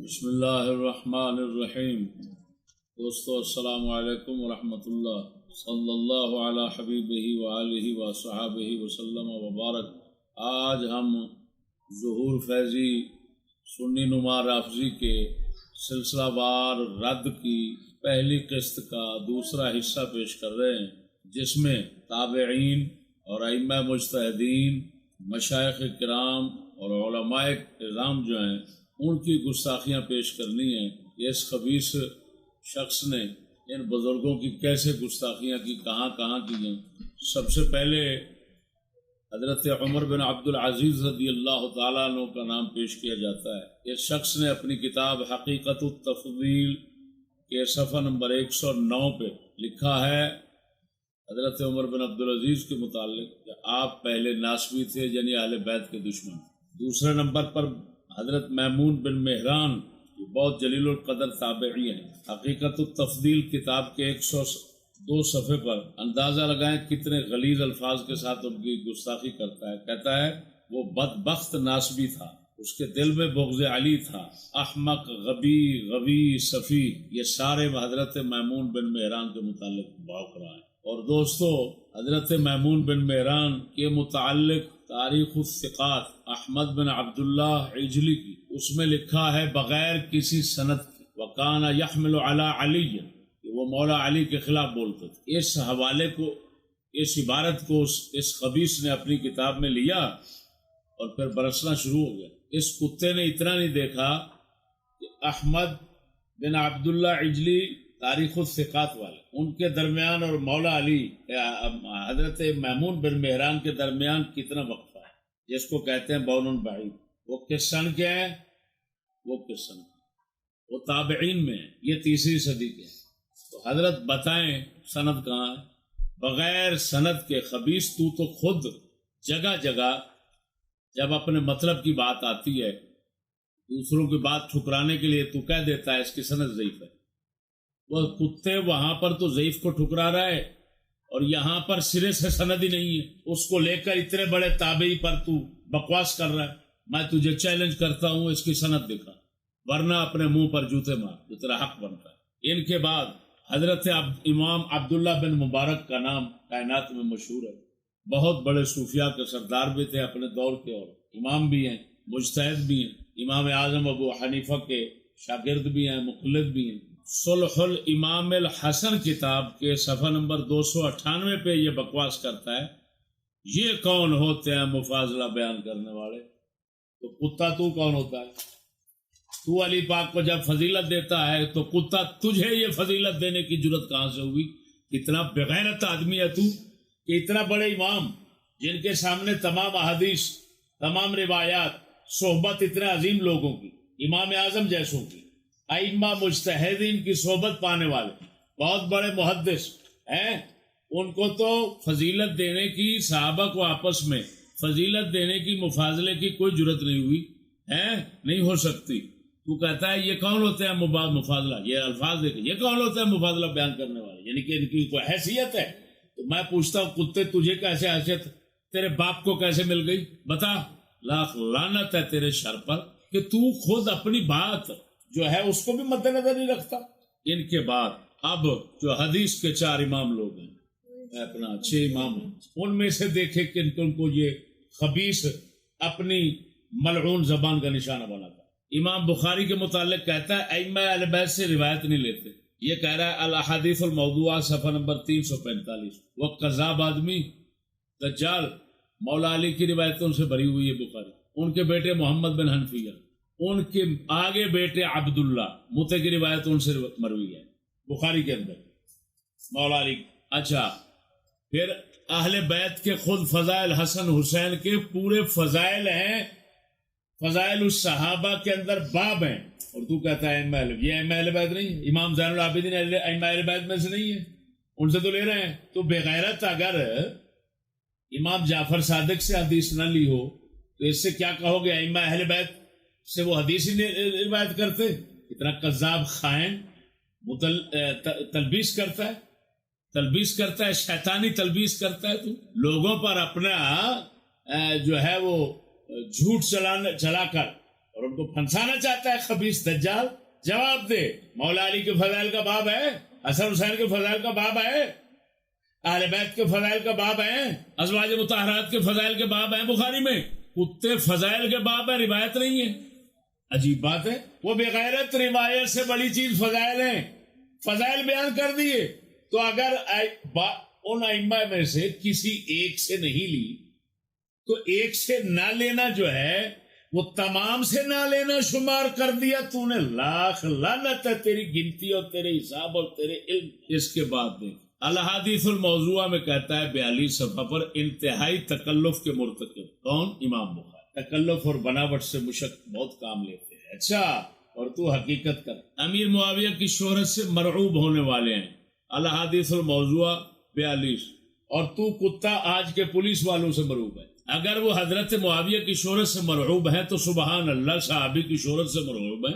بسم اللہ الرحمن الرحیم۔ دوستو السلام علیکم ورحمۃ اللہ، صلی اللہ علی حبیبہ وآلہ وصحابہ وسلم وبارک۔ آج ہم ظہور فیضی سنی نما رافضی کے سلسلہ وار رد کی پہلی قسط کا دوسرا حصہ پیش کر رہے ہیں، جس میں تابعین اور ائمہ مجتہدین، مشائخ کرام اور علماء کرام جو ہیں ان کی گستاخیاں پیش کرنی ہیں کہ اس خبیث شخص نے ان بزرگوں کی کیسے گستاخیاں کی، کہاں کہاں کی ہیں۔ سب سے پہلے حضرت عمر بن عبد العزیز رضی اللہ تعالیٰ عنہ کا نام پیش کیا جاتا ہے۔ اس شخص نے اپنی کتاب حقیقت التفضیل کے صفحہ نمبر 109 پہ لکھا ہے حضرت عمر بن عبد العزیز کے متعلق کہ آپ پہلے ناسبی تھے، یعنی اہل بیت کے دشمن۔ دوسرے نمبر پر حضرت میمون بن مہران بہت جلیل القدر تابعی ہیں۔ حقیقت التفضیل کتاب کے 102 صفحے پر اندازہ لگائیں کتنے غلیظ الفاظ کے ساتھ ان کی گستاخی کرتا ہے۔ کہتا ہے وہ بدبخت ناسبی تھا، اس کے دل میں بغض علی تھا، احمق، غبی، صفی، یہ سارے حضرت میمون بن مہران کے متعلق بھوک رہا ہے۔ اور دوستو حضرت میمون بن مہران کے متعلق تاریخ الثقات احمد بن عبداللہ عجلی کی اس میں لکھا ہے بغیر کسی سند کے وکانا یحمل علی علی، وہ مولا علی کے خلاف بولتے تھے۔ اس حوالے کو، اس عبارت کو اس خبیث نے اپنی کتاب میں لیا اور پھر برسنا شروع ہو گیا۔ اس کتے نے اتنا نہیں دیکھا کہ احمد بن عبداللہ عجلی تاریخ الثقات والے ان کے درمیان اور مولا علی حضرت میمون بن مہران کے درمیان کتنا وقفہ ہے، جس کو کہتے ہیں بون بعید۔ وہ کس سن کے ہیں؟ وہ تابعین میں ہیں، یہ تیسری صدی کے ہیں۔ تو حضرت بتائیں سند کہاں ہے؟ بغیر سند کے خبیث تو خود جگہ جگہ جب اپنے مطلب کی بات آتی ہے دوسروں کی بات ٹھکرانے کے لیے تو کہہ دیتا ہے اس کی سند ضعیف ہے۔ وہ کتے وہاں پر تو ضعیف کو ٹھکرا رہا ہے اور یہاں پر سرے سے سند ہی نہیں ہے، اس کو لے کر اتنے بڑے تابعی پر تو بکواس کر رہا ہے۔ میں تجھے چیلنج کرتا ہوں، اس کی سند دکھا، ورنہ اپنے منہ پر جوتے مار، جو تیرا حق بنتا ہے۔ ان کے بعد حضرت امام عبداللہ بن مبارک کا نام کائنات میں مشہور ہے، بہت بڑے صوفیاء کے سردار بھی تھے اپنے دور کے، اور امام بھی ہیں، مجتہد بھی ہیں، امام اعظم ابو حنیفہ کے شاگرد بھی ہیں، مقلد بھی ہیں۔ صلح الامام الحسن کتاب کے صفحہ نمبر 298 پہ یہ بکواس کرتا ہے یہ کون ہوتے ہیں مفاضلہ بیان کرنے والے؟ تو کتا تو کون ہوتا ہے؟ تو علی پاک کو جب فضیلت دیتا ہے تو کتا تجھے یہ فضیلت دینے کی جرت کہاں سے ہوئی؟ کتنا بغیرت آدمی ہے تو کہ اتنا بڑے امام جن کے سامنے تمام احادیث، تمام روایات، صحبت اتنے عظیم لوگوں کی، امام اعظم جیسوں کی، ائمہ مجتہدین کی صحبت پانے والے بہت بڑے محدث ہیں، ان کو تو فضیلت دینے کی، صحابہ کو آپس میں فضیلت دینے کی، مفاضلے کی کوئی جرت نہیں ہوئی ہے، نہیں ہو سکتی۔ تو کہتا ہے یہ کون ہوتے ہیں مفاضلہ، یہ الفاظ دیکھیں، یہ کون ہوتے ہیں مفاضلہ بیان کرنے والے، یعنی کہ ان کی کوئی حیثیت ہے؟ تو میں پوچھتا ہوں کتے تجھے کیسے حیثیت، تیرے باپ کو کیسے مل گئی؟ بتا۔ لاکھ لعنت ہے تیرے شر پر کہ تو خود اپنی بات جو ہے اس کو بھی مد نظر نہیں رکھتا۔ ان کے بعد اب جو حدیث کے 4 امام لوگ ہیں، اپنا 6 امام ہیں، ان میں سے دیکھے کہ ان کو یہ خبیث اپنی ملعون زبان کا نشانہ بناتا۔ امام بخاری کے متعلق کہتا ہے ائمہ اہل بیت سے روایت نہیں لیتے، یہ کہہ رہا ہے الاحادیث الموضوعہ صفحہ نمبر 345۔ وہ قذاب آدمی، دجال، مولا علی کی روایتوں سے بھری ہوئی ہے بخاری، ان کے بیٹے محمد بن حنفیہ، ان کے آگے بیٹے عبداللہ، متے کی روایت ان سے مروی ہے بخاری کے اندر، مولا علی۔ اچھا، پھر اہل بیت کے خود فضائل حسن حسین کے پورے فضائل ہیں، فضائل الصحابہ کے اندر باب ہیں، اور تو کہتا ہے ائمہ اہل، یہ ائمہ اہل بیت نہیں ہے، امام زین العابدین ائمہ اہل بیت میں سے نہیں ہے، ان سے تو لے رہے ہیں۔ تو بغیرت اگر امام جعفر صادق سے حدیث نہ لی ہو تو اس سے کیا کہو گے؟ ائمہ اہل بیت سے وہ حدیث ہی روایت کرتے؟ اتنا قذاب، خائن، تلبیس کرتا ہے، شیطانی تلبیس کرتا ہے۔ تو لوگوں پر اپنا جو ہے وہ جھوٹ چلا کر اور ان کو پھنسانا چاہتا ہے خبیث دجال. جواب دے. مولا علی کے فضائل کا باب ہے, حسن حسین کے فضائل کا باب ہے, اہل بیت کے فضائل کا باب ہے, ازواج مطہرات کے فضائل کے باب ہیں بخاری میں. کتے فضائل کے باب ہیں, روایت نہیں ہے. عجیب بات ہے, وہ بغیرت روایت سے بڑی چیز فضائل ہیں. فضائل بیان کر دیے. تو اگر ان ائمہ میں سے کسی ایک سے نہیں لی تو ایک سے نہ لینا جو ہے وہ تمام سے نہ لینا شمار کر دیا تو نے. لاکھ لعنت ہے تیری گنتی اور تیرے حساب اور تیرے علم. اس کے بعد دیکھ الحادیث الموضوعہ میں کہتا ہے 42 صفحہ پر انتہائی تکلف کے مرتکب کون؟ امام بخاری. تکلف اور بناوٹ سے مشق بہت کام لیتے ہیں. اچھا, اور تو حقیقت کر. امیر معاویہ کی شہرت سے مرعوب ہونے والے ہیں. الحادیث الموضوعہ 42. اور تو کتا آج کے پولیس والوں سے مرعوب ہے. اگر وہ حضرت معاویہ کی شہرت سے مرعوب ہیں تو سبحان اللہ صحابی کی شہرت سے مرعوب ہیں.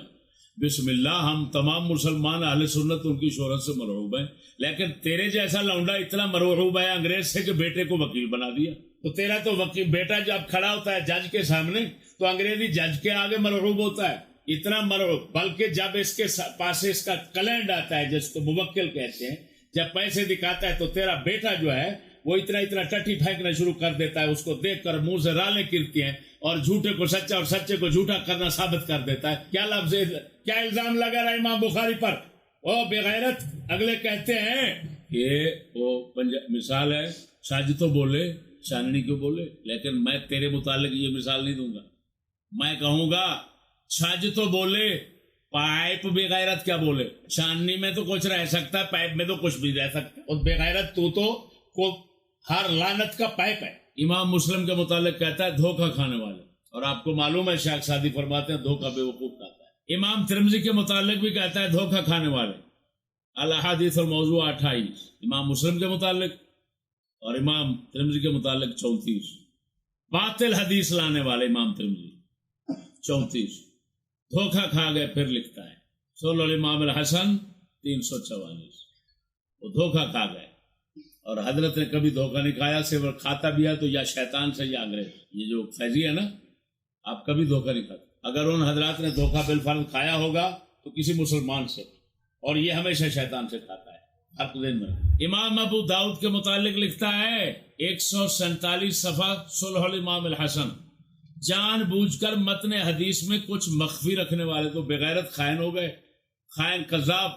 بسم اللہ, ہم تمام مسلمان اہل سنت ان کی شہرت سے مرعوب ہیں. لیکن تیرے جیسا لونڈا اتنا مرعوب ہے انگریز سے کہ بیٹے کو وکیل بنا دیا. تو تیرا تو وکیل بیٹا جب کھڑا ہوتا ہے جج کے سامنے تو انگریزی جج کے آگے مرعوب ہوتا ہے. اتنا مرعوب, بلکہ جب اس کے پاس اس کا کلینڈ آتا ہے جس کو موکل کہتے ہیں, جب پیسے دکھاتا ہے تو تیرا بیٹا جو ہے وہ اتنا اتنا ٹٹی پھینکنا شروع کر دیتا ہے. اس کو دیکھ کر منہ سے رالیں گرتی ہیں اور جھوٹے کو سچا اور سچے کو جھوٹا کرنا ثابت کر دیتا ہے. کیا لفظ, کیا الزام لگا رہا ہے امام بخاری پر؟ او بغیرت. اگلے کہتے ہیں کہ وہ مثال ہے شاج تو بولے چاندنی کیوں بولے, لیکن میں تیرے متعلق یہ مثال نہیں دوں گا. میں کہوں گا چھاج تو بولے, پائپ بغیرت کیا بولے. چاندنی میں تو کچھ رہ سکتا ہے, پائپ میں تو کچھ بھی رہ سکتا ہے. اور بغیرت تو ہر لعنت کا پائپ ہے. امام مسلم کے متعلق کہتا ہے دھوکہ کھانے والے. اور آپ کو معلوم ہے شیخ سعدی فرماتے ہیں دھوکہ بے وقوف کھاتا ہے. امام ترمذی کے متعلق بھی کہتا ہے دھوکہ کھانے والے. الحادیث الموضوع 28 امام مسلم کے متعلق, اور امام ترمذی کے متعلق 34 باطل حدیث لانے والے. امام ترمذی 34 دھوکہ کھا گئے. پھر لکھتا ہے سول الامام الحسن 344 وہ دھوکہ کھا گئے. اور حضرت نے کبھی دھوکہ نہیں کھایا, صرف کھاتا بھی ہے تو یا شیطان سے یا انگریز. یہ جو فیضی ہے نا, آپ کبھی دھوکہ نہیں کھاتے. اگر ان حضرات نے دھوکہ بالفرض کھایا ہوگا تو کسی مسلمان سے, اور یہ ہمیشہ شیطان سے کھاتا ہے. حق ذہن میں. امام ابو داؤد کے متعلق لکھتا ہے 147 صفحہ صلح الامام الحسن, جان بوجھ کر متن حدیث میں کچھ مخفی رکھنے والے تو بغیرت خائن ہو گئے. خائن کذاب.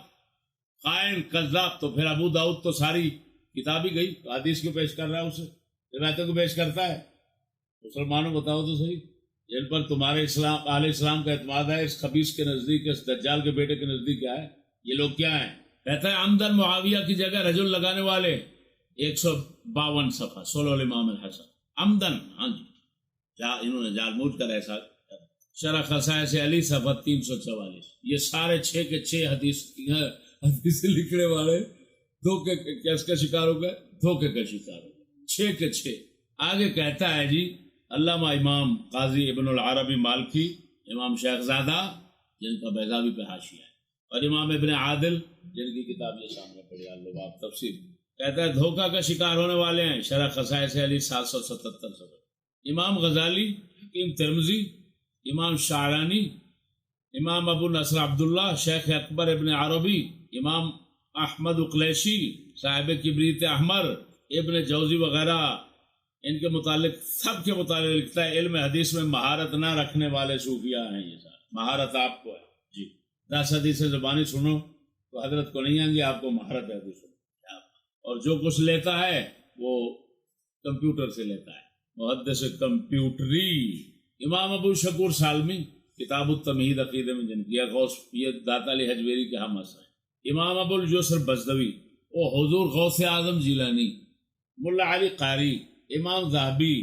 تو پھر ابو داؤد تو ساری کتاب ہی گئی. حدیث کو پیش کر رہا ہے, اسے روایتوں کو پیش کرتا ہے. مسلمانوں بتاؤ تو صحیح, جن پر تمہارے اسلام اہل اسلام کا اعتماد ہے, اس خبیث کے نزدیک, اس دجال کے بیٹے کے نزدیک کیا ہے؟ یہ لوگ کیا ہیں؟ کہتا ہے عمدن معاویہ کی جگہ رجل لگانے والے 152 صفحہ صلح الامام الحسن. عمدن, ہاں جی, انہوں نے جان بوجھ کر ایسا. شرح خصائص علی صفحہ 344. یہ سارے 6 کے 6 حدیث لکھنے والے دھوکے کیس کا شکار ہو گئے, دھوکے کا شکار ہو گئے. 6 کے 6. آگے کہتا ہے جی علامہ امام قاضی ابن العربی مالکی, امام شیخ زادہ جن کا بیضاوی پہ حاشیہ ہے, اور امام ابن عادل جن کی کتاب یہ سامنے پڑی الباب تفسیر. کہتا ہے دھوکہ کا شکار ہونے والے ہیں. شرح خصائص علی 777 صفحہ. امام غزالی, امام ترمذی, امام شعرانی, امام ابو نصر عبداللہ, شیخ اکبر ابن عربی, امام احمد اقلیشی صاحب کبریت احمر, ابن جوزی وغیرہ, ان کے متعلق سب کے متعلق لکھتا ہے علم حدیث میں مہارت نہ رکھنے والے صوفیاء ہیں. یہ سارے مہارت آپ کو ہے جی. 10 حدیث زبانی سنو تو حضرت کو نہیں آئیں گے, آپ کو مہارت ہے حدیث. اور جو کچھ لیتا ہے وہ کمپیوٹر سے لیتا ہے, محدث کمپیوٹری. امام ابو شکور سالمی کتاب التمہید عقیدے میں جن کیا غوث, یہ داتا علی حجویری کے ہم اثر ہیں. امام ابو الجسر بزدوی, وہ حضور غوث اعظم جیلانی, ملا علی قاری, امام ذہبی,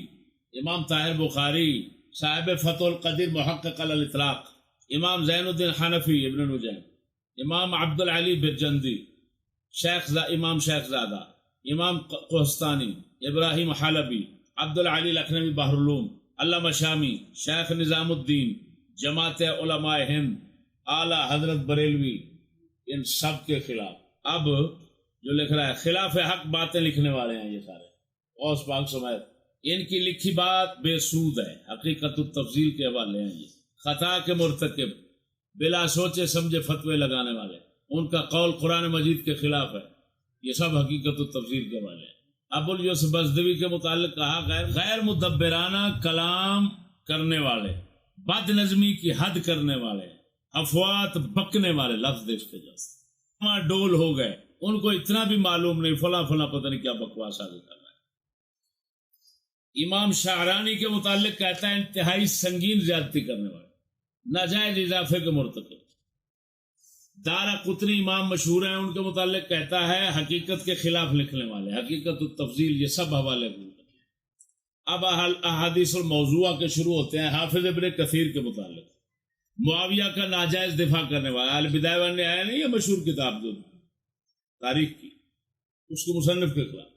امام طاہر بخاری صاحب فتح القدیر محقق علی الاطلاق, امام زین الدین حنفی ابن نجیم, امام عبد العلی برجندی, امام شیخ زادہ, امام قحطانی, ابراہیم حلبی, عبد العلی لکھنوی بحر العلوم, علامہ شامی, شیخ نظام الدین, جماعت علماء ہند, اعلی حضرت بریلوی, ان سب کے خلاف. اب جو لکھ رہا ہے خلاف حق باتیں لکھنے والے ہیں یہ سارے, غوث پاک سمیت. ان کی لکھی بات بے سود ہے, حقیقت التفضیل کے حوالے ہیں. یہ خطا کے مرتکب، بلا سوچے سمجھے فتوے لگانے والے، ان کا قول قرآن مجید کے خلاف ہے، یہ سب حقیقت و تفسیر کے والے ہیں۔ ابو الیوسف بزدوی کے متعلق کہا غیر مدبرانہ کلام کرنے والے، بد نظمی کی حد کرنے والے، افوات بکنے والے، لفظ دیکھتے جاؤ ڈول ہو گئے، ان کو اتنا بھی معلوم نہیں فلاں فلاں پتہ نہیں کیا بکواس آگے کر رہا ہے۔ امام شعرانی کے متعلق کہتا ہے انتہائی سنگین زیادتی کرنے والے، ناجائز اضافے کے مرتکب۔ دارقطنی امام مشہور ہیں، ان کے متعلق کہتا ہے حقیقت کے خلاف لکھنے والے، حقیقت التفضیل، یہ سب حوالے ہیں۔ اب احادیث الموضوعہ کے شروع ہوتے ہیں حافظ ابن کثیر کے متعلق، معاویہ کا ناجائز دفاع کرنے والا، البدایہ والنہایہ نہیں ہے مشہور کتاب جو تاریخ کی، اس کے مصنف کے خلاف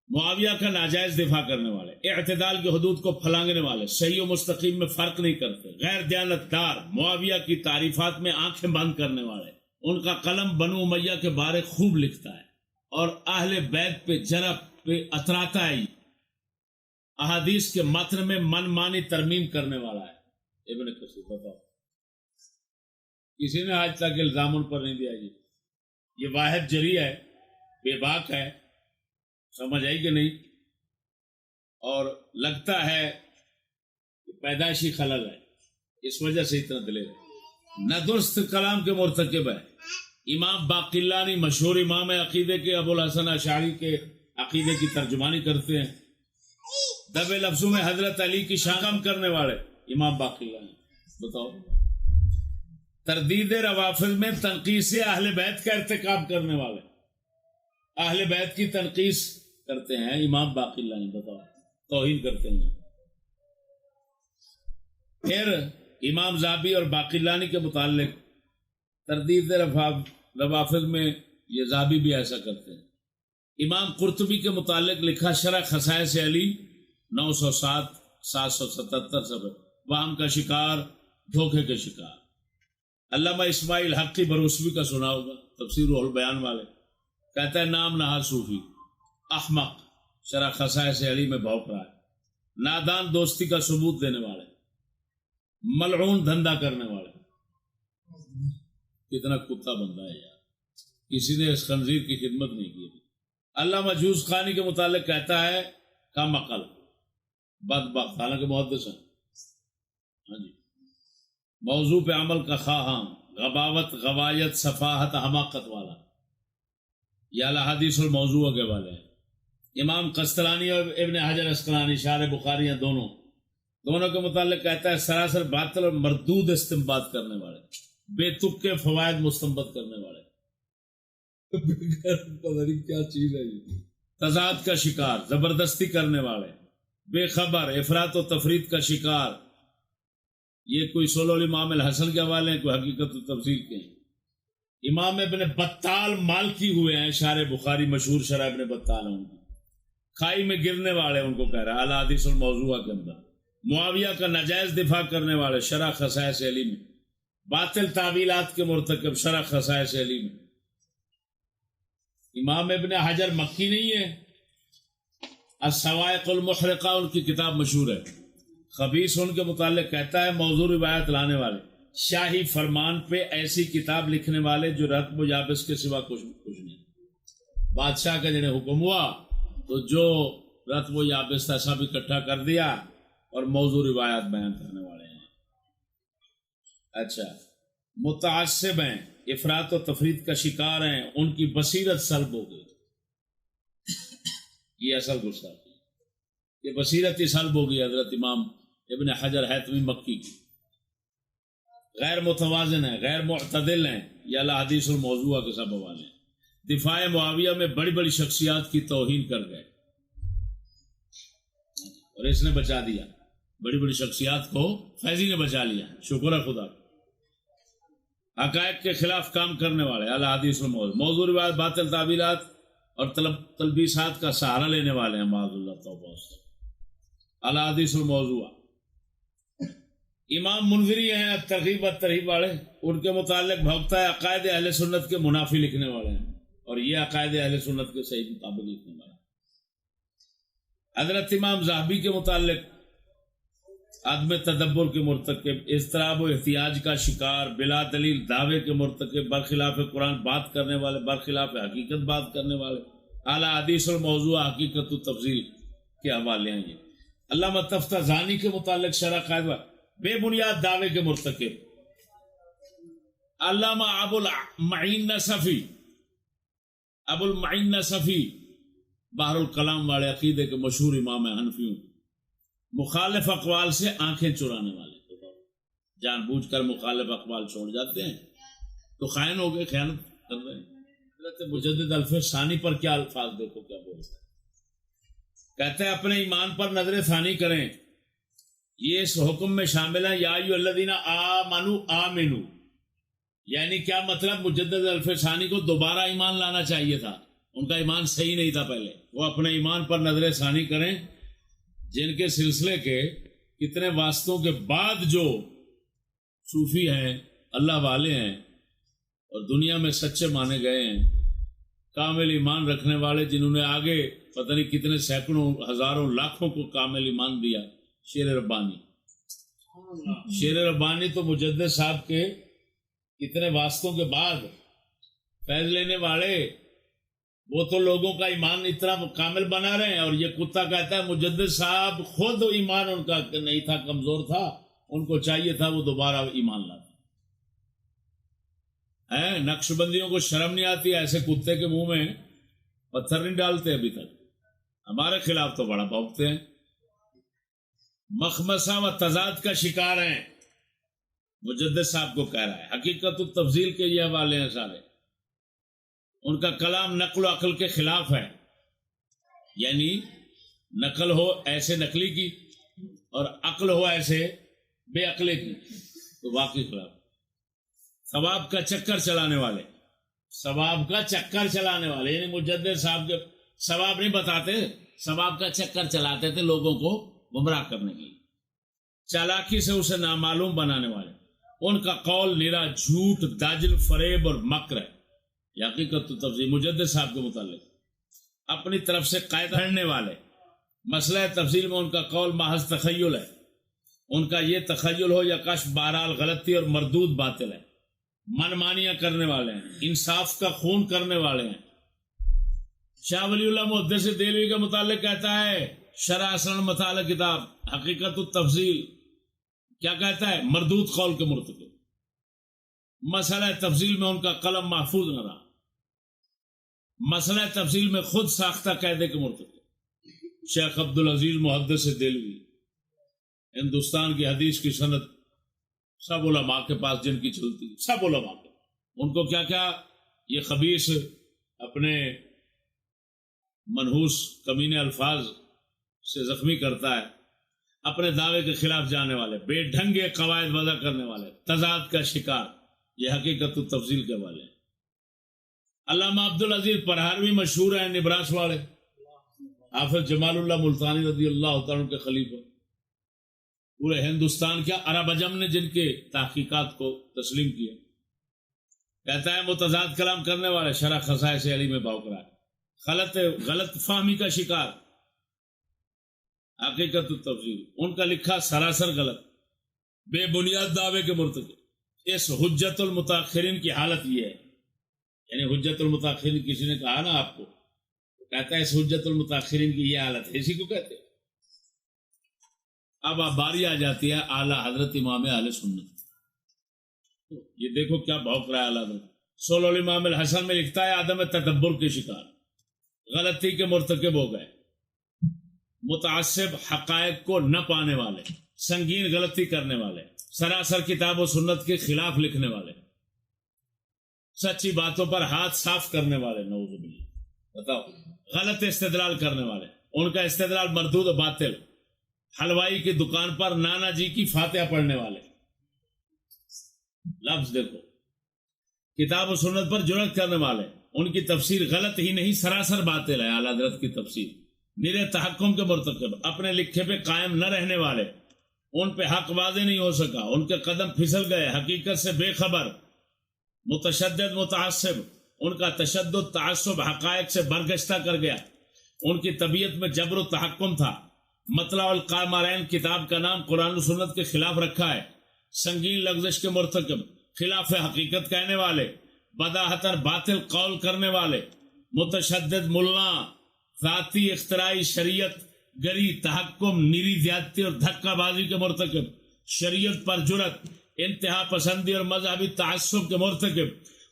معاویہ کا ناجائز دفاع کرنے والے، اعتدال کی حدود کو پھلانگنے والے، صحیح و مستقیم میں فرق نہیں کرتے، غیر دیانتدار، معاویہ کی تعریفات میں آنکھیں بند کرنے والے، ان کا قلم بنو امیہ کے بارے خوب لکھتا ہے اور اہل بیت پہ جرح پہ اتراتا ہے، احادیث کے متن میں من مانی ترمیم کرنے والا ہے۔ ابن کثیر بتاؤ کسی نے آج تک الزام ان پر نہیں دیا جی، یہ واحد جری ہے، بے باک ہے، سمجھ آئی کہ نہیں؟ اور لگتا ہے کہ پیدائشی خلل ہے، اس وجہ سے اتنا دلیر ہے، نہ درست کلام کے مرتکب ہے۔ امام باقلانی مشہور امام عقیدے کے، ابو الحسن اشعری کے عقیدے کی ترجمانی کرتے ہیں، دبے لفظوں میں حضرت علی کی شان کم کرنے والے امام باقلانی۔ بتاؤ تردید روافض میں تنقیص اہل بیت کا ارتکاب کرنے والے، اہل بیت کی تنقیص کرتے ہیں امام باقلانی، بتاؤ توہین کرتے ہیں۔ پھر امام زابی اور باقلانی کے متعلق تردید روافض میں یہ زابی بھی ایسا کرتے ہیں۔ امام قرطبی کے متعلق لکھا شرح خصائص علی 907 777 صفحے، وہم کا شکار، دھوکے کے شکار۔ علامہ اسماعیل حقی بروسوی کا سنا ہوگا، تفسیر روح البیان والے، کہتا ہے نام نہاد صوفی، احمق، شرح خصائص علی میں بھونک رہا ہے، نادان، دوستی کا ثبوت دینے والے، ملعون، دھندا کرنے والے۔ کتنا کتا بندہ ہے یار، کسی نے اس خنزیر کی خدمت نہیں کی۔ علامہ جوز خانی کے متعلق کہتا ہے کم عقل، بدبخت، حالانکہ محدث ہیں، ہاں جی، موضوع پہ عمل کا خواہاں، غباوت، غوایت، صفاحت، حماقت والا، یہ الاحادیث الموضوعہ کے والے ہیں۔ امام قسطلانی اور ابن حجر عسقلانی شارح بخاری ہیں، دونوں کے متعلق کہتا ہے سراسر باطل اور مردود استنباط کرنے والے، بے تک کے فوائد مستنبط کرنے والے، پتہ نہیں کیا چیز ہے یہ، تضاد کا شکار، زبردستی کرنے والے، بے خبر، افراط و تفرید کا شکار۔ یہ کوئی سولو الامام الحسن کے حوالے ہیں، کوئی حقیقت و تفسیر کے ہیں۔ امام ابن بطال مالکی ہوئے ہیں، شارح بخاری، مشہور شرح ابن بطال ہیں، ان کی کھائی میں گرنے والے ان کو کہہ رہا ہے الاحادیث الموضوعہ کے اندر۔ معاویہ کا ناجائز دفاع کرنے والے، شرح خصائص علی میں، باطل تعویلات کے مرتکب، شرح خصائص علی میں۔ امام ابن حجر مکی نہیں ہے، الصواعق المحرقہ ان کی کتاب مشہور ہے۔ خبیث ان کے متعلق کہتا ہے موضوع روایت لانے والے، شاہی فرمان پہ ایسی کتاب لکھنے والے جو رتب و یابس کے سوا کچھ نہیں، بادشاہ کا جنہیں حکم ہوا تو جو رتب و یابس تھا سب اکٹھا کر دیا اور موضوع روایات بیان کرنے والے ہیں۔ اچھا، متعصب ہیں، افراط و تفرید کا شکار ہیں، ان کی بصیرت سلب ہو گئی، یہ اصل غصہ ہے کہ بصیرت ہی سلب ہو گئی حضرت امام ابن حجر حیثمی مکی کی۔ غیر متوازن ہیں، غیر معتدل ہیں، یہ الاحادیث الموضوعہ کے سب حوالے ہیں۔ دفاع معاویہ میں بڑی بڑی شخصیات کی توہین کر گئے اور اس نے بچا دیا، بڑی بڑی شخصیات کو فیضی نے بچا لیا، شکر ہے خدا۔ حقائق کے خلاف کام کرنے والے، الاحادیث الموضوع، موضوع روایت، باطل تعبیرات اور تلبیسات کا سہارا لینے والے ہیں، معاذ اللہ توبہ سے۔ الاحادیث الموضوعہ، امام منذری ہیں ترغیب و ترہیب والے، ان کے متعلق بھوکتا ہے عقائد اہل سنت کے منافی لکھنے والے ہیں، اور یہ عقائد اہل سنت کے صحیح مطابق لکھنے والے ہیں۔ حضرت امام زاہبی کے متعلق عدم تدبر کے مرتکب، اضطراب و احتیاج کا شکار، بلا دلیل دعوے کے مرتکب، برخلاف قرآن بات کرنے والے، برخلاف حقیقت بات کرنے والے، اعلیٰ حدیث اور موضوع حقیقت و تفضیل کے حوالے ہیں۔ یہ علامہ تفتازانی کے متعلق شرح قاعدہ بے بنیاد دعوے کے مرتکب، علامہ ابو المعین نصفی بحر الکلام والے عقیدے کے مشہور امام حنفیوں، مخالف اقوال سے آنکھیں چرانے والے، جان بوجھ کر مخالف اقوال چھوڑ جاتے ہیں تو خائن ہو گئے، خیانت کر رہے ہیں۔ حضرت مجدد الف ثانی پر کیا الفاظ دیکھو کیا بولتا ہے، کہتے ہیں اپنے ایمان پر نظر ثانی کریں، یہ اس حکم میں شامل ہے یا ایھا الذین آمنوا آمنوا، یعنی کیا مطلب، مجدد الف ثانی کو دوبارہ ایمان لانا چاہیے تھا، ان کا ایمان صحیح نہیں تھا پہلے، وہ اپنے ایمان پر نظر ثانی کریں جن کے سلسلے کے کتنے واسطوں کے بعد جو صوفی ہیں، اللہ والے ہیں اور دنیا میں سچے مانے گئے ہیں، کامل ایمان رکھنے والے، جنہوں نے آگے پتہ نہیں کتنے سینکڑوں ہزاروں لاکھوں کو کامل ایمان دیا، شیر ربانی تو مجدد صاحب کے اتنے واسطوں کے بعد فیض لینے والے، وہ تو لوگوں کا ایمان اتنا کامل بنا رہے ہیں، اور یہ کتا کہتا ہے مجدد صاحب خود ایمان ان کا نہیں تھا، کمزور تھا، ان کو چاہیے تھا وہ دوبارہ ایمان لاتے ہیں۔ نقش بندیوں کو شرم نہیں آتی، ایسے کتے کے منہ میں پتھر نہیں ڈالتے ابھی تک، ہمارے خلاف تو بڑا بھونکتے ہیں۔ مخمصہ و تضاد کا شکار ہیں، مجدد صاحب کو کہہ رہا ہے، حقیقت التفضیل کے یہ حوالے ہیں سارے، ان کا کلام نقل و عقل کے خلاف ہے، یعنی نقل ہو ایسے نقلی کی اور عقل ہو ایسے بے عقلے کی، تو واقعی خلاف۔ ثواب کا چکر چلانے والے، ثواب کا چکر چلانے والے، یعنی مجدد صاحب کے ثواب نہیں بتاتے، ثواب کا چکر چلاتے تھے لوگوں کو گمراہ کرنے کے لیے، چالاکی سے اسے نامعلوم بنانے والے، ان کا قول نرا جھوٹ، داجل، فریب اور مکر ہے۔ یہ حقیقت تفضیل مجدد صاحب کے متعلق اپنی طرف سے قاعدہ گھڑنے والے، مسئلہ تفضیل میں ان کا قول محض تخیل ہے، ان کا یہ تخیل ہو یا کشف بہرحال غلطی اور مردود باطل ہے، منمانیاں کرنے والے ہیں، انصاف کا خون کرنے والے ہیں۔ شاہ ولی اللہ محدث دہلوی کے متعلق کہتا ہے، شرح اصل مطالعہ کتاب حقیقت التفضیل، کیا کہتا ہے، مردود قول کے مرتکب، مسئلہ تفضیل میں ان کا قلم محفوظ نہ رہا، مسئلہ تفضیل میں خود ساختہ قاعدے کے مرتکب۔ شیخ عبدالعزیز محدث دہلوی، ہندوستان کی حدیث کی سند سب علماء کے پاس جن کی چلتی، سب علماء کے، ان کو کیا کیا یہ خبیث اپنے منحوس کمینے الفاظ سے زخمی کرتا ہے، اپنے دعوے کے خلاف جانے والے، بے ڈھنگے قواعد وضع کرنے والے، تضاد کا شکار، یہ حقیقت التفضیل کے والے ہیں۔ علامہ عبدالعزیز پرہاروی مشہور ہیں، نبراس والے، حافظ جمال اللہ ملتانی رضی اللہ تعالیٰ کے خلیفہ، پورے ہندوستان کیا عرب عجم نے جن کے تحقیقات کو تسلیم کیا، کہتا ہے متضاد کلام کرنے والے، شرح خصائص علی میں بھونک رہا ہے، غلط فہمی کا شکار، حقیقت التفضیل، ان کا لکھا سراسر غلط، بے بنیاد دعوے کے مرتکب۔ اس حجت المتاخرین کی حالت یہ ہے، یعنی حجت المتاخرین کسی نے کہا نا آپ کو، کہتا ہے اس حجت المتاخرین کی یہ حالت ہے، اسی کو کہتے ہیں۔ اب باری آ جاتی ہے اعلیٰ حضرت امام اہل سنت، یہ دیکھو کیا بھونک رہا ہے اعلیٰ حضرت۔ سول الامام الحسن میں لکھتا ہے عدم تدبر کے شکار، غلطی کے مرتکب ہو گئے، متعصب، حقائق کو نہ پانے والے، سنگین غلطی کرنے والے، سراسر کتاب و سنت کے خلاف لکھنے والے، سچی باتوں پر ہاتھ صاف کرنے والے، نعوذ باللہ، بتاؤ، غلط استدلال کرنے والے، ان کا استدلال مردود و باطل، حلوائی کی دکان پر نانا جی کی فاتحہ پڑھنے والے، لفظ دیکھو، کتاب و سنت پر جرأت کرنے والے، ان کی تفسیر غلط ہی نہیں سراسر باطل ہے، اعلیٰ حضرت کی تفسیر، نرے تحکم کے مرتکب، اپنے لکھے پہ قائم نہ رہنے والے، ان پہ حق واضح نہیں ہو سکا، ان کے قدم پھسل گئے، حقیقت سے بے خبر، متشدد، متعصب، ان کا تشدد، تعصب حقائق سے برگشتہ کر گیا، ان کی طبیعت میں جبر و تحکم تھا، مطلع القمرین کتاب کا نام قرآن و سنت کے خلاف رکھا ہے، سنگین لغزش کے مرتکب، خلاف حقیقت کہنے والے، بداہتاً باطل قول کرنے والے، متشدد ملا، ذاتی اختراعی شریعت گری، تحکم، نیری زیادتی اور دھکا بازی کے مرتکب، شریعت پر جرت، انتہا پسندی اور مذہبی تعصب کے مرتکب،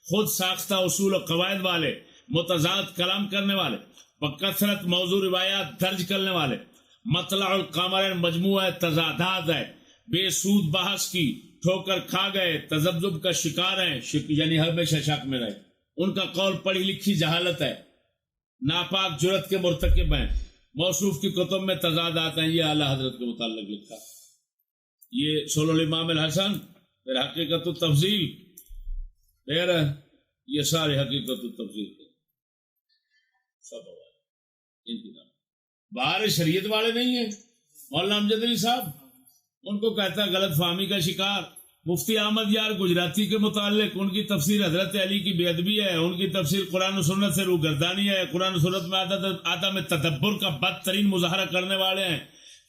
خود ساختہ اصول و قواعد والے، متضاد کلام کرنے والے، بکثرت موضوع روایات درج کرنے والے، مطلع القمرین مجموعہ تضادات ہے، بے سود بحث کی، ٹھوکر کھا گئے، تذبذب کا شکار ہیں، یعنی ہمیشہ شک میں رہے، ان کا قول پڑھی لکھی جہالت ہے، ناپاک جرت کے مرتکب ہیں، موصوف کی کتب میں تضادات ہیں۔ یہ اعلیٰ حضرت کے متعلق لکھا، یہ سول الامام الحسن، پھر حقیقت التفضیل، پھر یہ سارے حقیقت التفضیل سب ان کی نام باہر شریعت والے نہیں ہیں۔ مولانا امجد علی صاحب ان کو کہتا ہے غلط فہمی کا شکار۔ مفتی احمد یار گجراتی کے متعلق ان کی تفسیر حضرت علی کی بے ادبی ہے، ان کی تفسیر قرآن و سنت سے روگردانی ہے، قرآن و سنت میں عدم تدبر کا بدترین مظاہرہ کرنے والے ہیں،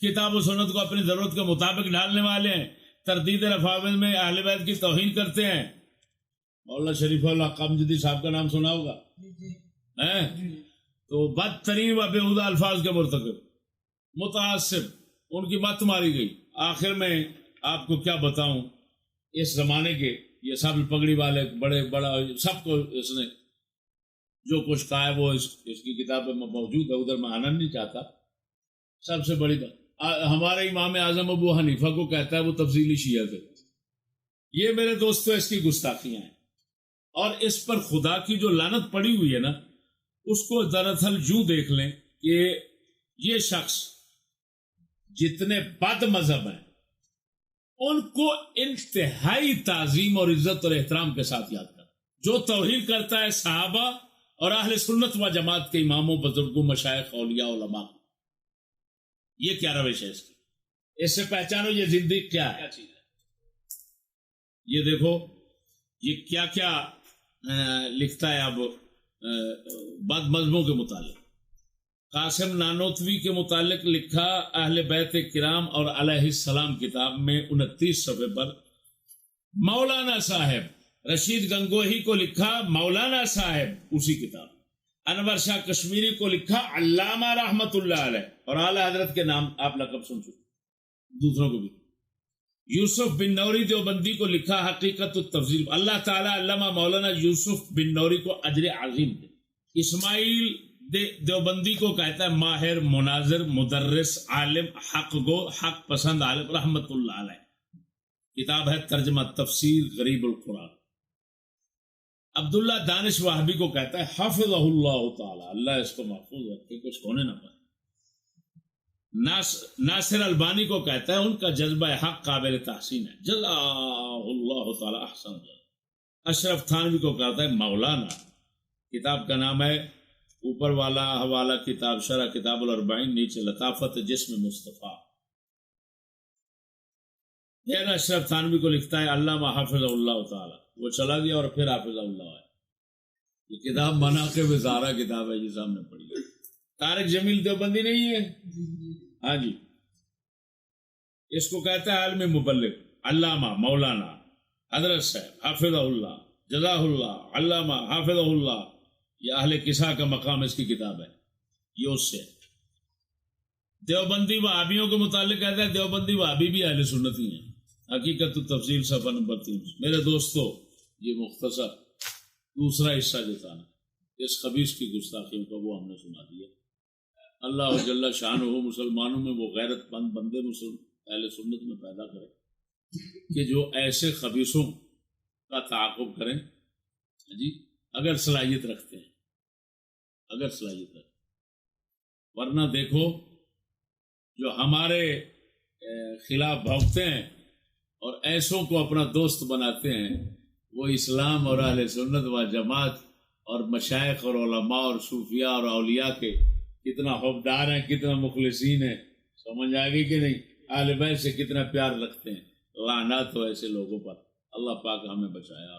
کتاب و سنت کو اپنی ضرورت کے مطابق ڈھالنے والے ہیں، تردید رفاوض میں اہل بیت کی توہین کرتے ہیں۔ مولانا شریف اللہ قمجدی صاحب کا نام سنا ہوگا، تو بدترین و بےہودہ الفاظ کے مرتکب، متعصب، ان کی مت ماری گئی۔ آخر میں آپ کو کیا بتاؤں، اس زمانے کے یہ سب پگڑی والے بڑا سب کو اس نے جو کچھ کہا ہے وہ اس کی کتاب میں موجود ہے، ادھر میں آنا نہیں چاہتا۔ سب سے بڑی بات ہمارے امام اعظم ابو حنیفہ کو کہتا ہے وہ تفضیلی شیعہ تھے۔ یہ میرے دوستو اس کی گستاخیاں ہیں، اور اس پر خدا کی جو لعنت پڑی ہوئی ہے نا، اس کو دراصل یوں دیکھ لیں کہ یہ شخص جتنے بد مذہب ہیں ان کو انتہائی تعظیم اور عزت اور احترام کے ساتھ یاد کرتا، جو توہین کرتا ہے صحابہ اور اہل سنت و جماعت کے اماموں، بزرگوں، مشائخ، اولیاء، علماء۔ یہ کیا روش ہے اس کی؟ اس سے پہچانو یہ زندگی کیا ہے چیز ہے۔ یہ دیکھو یہ کیا کیا لکھتا ہے اب بد مذہبوں کے متعلق۔ قاسم نانوتوی کے متعلق لکھا اہل بیت کرام اور علیہ السلام کتاب میں 29 صفحے پر، مولانا صاحب رشید گنگوہی کو لکھا مولانا صاحب اسی کتاب، انور شاہ کشمیری کو لکھا علامہ رحمت اللہ علیہ، اور اعلی حضرت کے نام آپ لقب سن چکے، دوسروں کو بھی۔ یوسف بن نوری دیوبندی کو لکھا حقیقت التفضیل، اللہ تعالیٰ علامہ مولانا یوسف بن نوری کو اجر عظیم دے۔ اسماعیل دیوبندی کو کہتا ہے ماہر، مناظر، مدرس، عالم، حق گو، حق پسند عالم، رحمت اللہ علیہ۔ کتاب ہے ترجمہ تفسیر غریب القرآن۔ عبداللہ دانش وہابی کو کہتا ہے حفظہ اللہ تعالی، اللہ اس کو محفوظ رکھے، کچھ ہونے نہ پائے۔ ناصر البانی کو کہتا ہے ان کا جذبہ حق قابل تحسین ہے، جزا اللہ تعالی احسن۔ اشرف تھانوی کو کہتا ہے مولانا، کتاب کا نام ہے اوپر والا حوالہ کتاب شرح کتاب الاربعین، نیچے لطافت جسم مصطفیٰ۔ پھر اشرف تھانوی کو لکھتا ہے علامہ حافظ اللہ تعالی، وہ چلا گیا اور پھر حافظ اللہ ہے۔ یہ کتاب مناقب وزارہ کتاب ہے، یہ سامنے پڑھی ہے۔ طارق جمیل دیوبندی نہیں ہے؟ ہاں جی، اس کو کہتا ہے عالم مبلغ، علامہ مولانا حضرت صاحب حافظ اللہ، جزاہ اللہ، علامہ حافظ اللہ۔ یہ اہل قصہ کا مقام اس کی کتاب ہے، یہ اس سے۔ دیوبندی وہابیوں کے متعلق کہتا ہے دیوبندی وہابی بھی اہل سنتی ہیں، حقیقت التفضیل صفحہ نمبر 3۔ میرے دوستو یہ مختصر دوسرا حصہ جو تھا نا اس خبیث کی گستاخیوں کا وہ ہم نے سنا دیا۔ اللہ جل شانہ مسلمانوں میں وہ غیرت مند بندے اہل سنت میں پیدا کرے کہ جو ایسے خبیثوں کا تعاقب کریں، جی اگر صلاحیت رکھتے ہیں، اگر صلاحیت رکھتے ہیں۔ ورنہ دیکھو جو ہمارے خلاف بھوکتے ہیں اور ایسوں کو اپنا دوست بناتے ہیں، وہ اسلام اور اہل سنت و جماعت اور مشائخ اور علماء اور صوفیاء اور اولیاء کے کتنا حبدار ہیں، کتنا مخلصین ہیں، سمجھ آ گئی کہ نہیں؟ اہل بیت سے کتنا پیار رکھتے ہیں۔ لعنت ہو ایسے لوگوں پر، اللہ پاک ہمیں بچایا۔